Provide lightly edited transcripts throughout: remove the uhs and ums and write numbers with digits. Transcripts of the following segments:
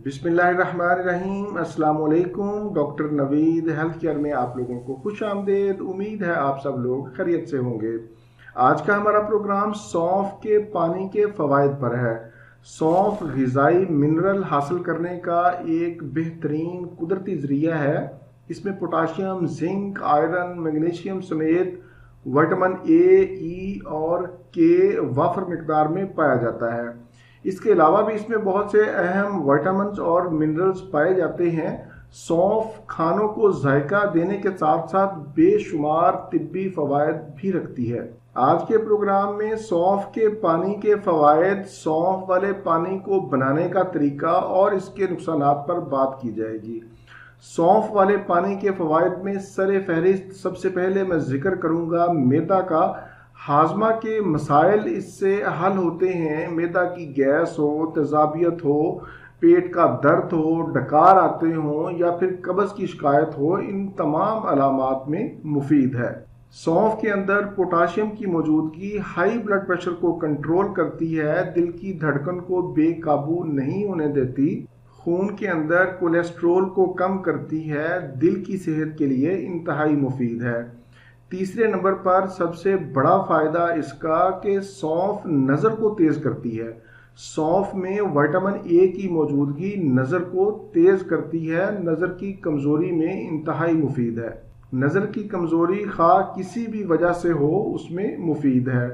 बिस्मिल्लाहिर्रहमानिर्रहीम। अस्सलाम वालेकुम। डॉक्टर नवीद हेल्थ केयर में आप लोगों को खुश आमदेद। उम्मीद है आप सब लोग खैरियत से होंगे। आज का हमारा प्रोग्राम सौंफ के पानी के फ़वाइद पर है। सौंफ ग़िज़ाई मिनरल हासिल करने का एक बेहतरीन कुदरती ज़रिया है। इसमें पोटाशियम, जिंक, आयरन, मैग्नीशियम समेत विटामिन ए, ई और के वाफर मिकदार में पाया जाता है। इसके अलावा भी इसमें बहुत से अहम विटामिन्स और मिनरल्स पाए जाते हैं। सौंफ खानों को जायका देने के साथ साथ बेशुमार तिब्बी फ़वाइद भी रखती है। आज के प्रोग्राम में सौंफ के पानी के फ़वाइद, सौंफ वाले पानी को बनाने का तरीका और इसके नुकसानात पर बात की जाएगी। सौंफ वाले पानी के फ़वाइद में सर फहरिस्त सबसे पहले मैं जिक्र करूँगा मैदा का। हाजमा के मसाइल इससे हल होते हैं। मैदा की गैस हो, तेज़ाबियत हो, पेट का दर्द हो, डकार आते हों या फिर कब्ज़ की शिकायत हो, इन तमाम अलामात में मुफीद है। सौंफ के अंदर पोटाशियम की मौजूदगी हाई ब्लड प्रेशर को कंट्रोल करती है, दिल की धड़कन को बेकाबू नहीं होने देती, खून के अंदर कोलेस्ट्रोल को कम करती है, दिल की सेहत के लिए इंतहाई मुफीद है। तीसरे नंबर पर सबसे बड़ा फ़ायदा इसका कि सौंफ नज़र को तेज़ करती है। सौंफ में विटामिन ए की मौजूदगी नज़र को तेज़ करती है, नज़र की कमज़ोरी में इंतहाई मुफीद है। नज़र की कमज़ोरी खा किसी भी वजह से हो उसमें मुफीद है।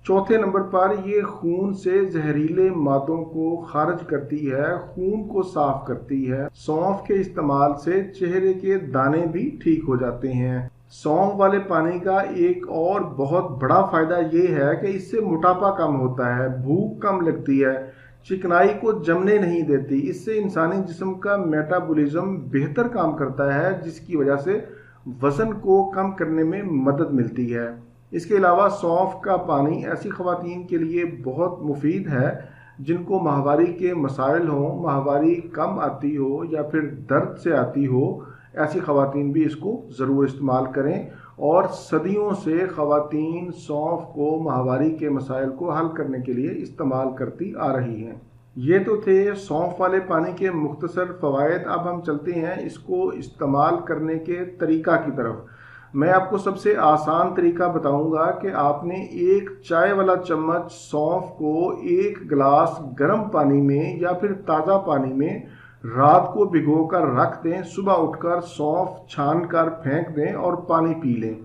चौथे नंबर पर ये खून से जहरीले मादों को खारिज करती है, खून को साफ करती है। सौंफ के इस्तेमाल से चेहरे के दाने भी ठीक हो जाते हैं। सौंफ वाले पानी का एक और बहुत बड़ा फ़ायदा ये है कि इससे मोटापा कम होता है, भूख कम लगती है, चिकनाई को जमने नहीं देती। इससे इंसानी जिस्म का मेटाबॉलिज्म बेहतर काम करता है, जिसकी वजह से वज़न को कम करने में मदद मिलती है। इसके अलावा सौंफ का पानी ऐसी ख़वातीन के लिए बहुत मुफीद है जिनको माहवारी के मसाइल हों, माहवारी कम आती हो या फिर दर्द से आती हो। ऐसी ख़वातीन भी इसको ज़रूर इस्तेमाल करें। और सदियों से ख़वातीन सौंफ को माहवारी के मसाइल को हल करने के लिए इस्तेमाल करती आ रही हैं। ये तो थे सौंफ वाले पानी के मुख्तसर फ़वाइद। अब हम चलते हैं इसको इस्तेमाल करने के तरीक़ा की तरफ। मैं आपको सबसे आसान तरीका बताऊंगा कि आपने एक चाय वाला चम्मच सौंफ को एक गिलास गर्म पानी में या फिर ताज़ा पानी में रात को भिगोकर रख दें। सुबह उठकर सौंफ छान कर फेंक दें और पानी पी लें।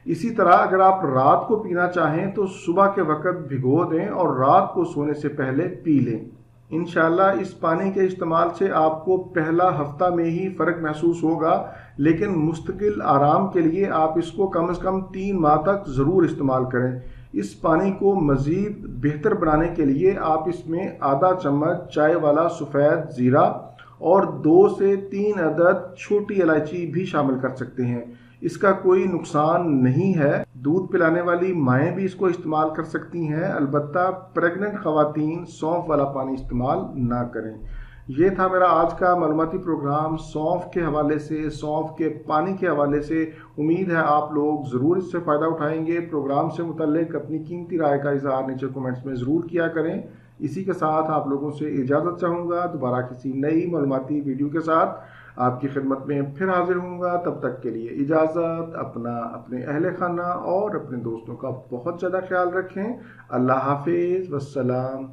इसी तरह अगर आप रात को पीना चाहें तो सुबह के वक़्त भिगो दें और रात को सोने से पहले पी लें। इंशाल्लाह इस पानी के इस्तेमाल से आपको पहला हफ्ता में ही फ़र्क महसूस होगा, लेकिन मुस्तकिल आराम के लिए आप इसको कम से कम 3 माह तक ज़रूर इस्तेमाल करें। इस पानी को मज़ीद बेहतर बनाने के लिए आप इसमें आधा चम्मच चाय वाला सफ़ेद ज़ीरा और 2 से 3 अदद छोटी इलायची भी शामिल कर सकते हैं। इसका कोई नुकसान नहीं है। दूध पिलाने वाली माएँ भी इसको इस्तेमाल कर सकती हैं, अलबत्ता प्रेग्नेंट ख़वातीन सौंफ वाला पानी इस्तेमाल ना करें। ये था मेरा आज का मालूमाती प्रोग्राम सौंफ के हवाले से, सौंफ के पानी के हवाले से। उम्मीद है आप लोग ज़रूर इससे फ़ायदा उठाएंगे। प्रोग्राम से मुतल्लिक अपनी कीमती राय का इज़हार नीचे कमेंट्स में ज़रूर किया करें। इसी के साथ आप लोगों से इजाज़त चाहूँगा। दोबारा किसी नई मालूमाती वीडियो के साथ आपकी खिदमत में फिर हाजिर होऊंगा। तब तक के लिए इजाज़त। अपने अहले खाना और अपने दोस्तों का बहुत ज़्यादा ख्याल रखें। अल्लाह हाफिज़, वस्सलाम।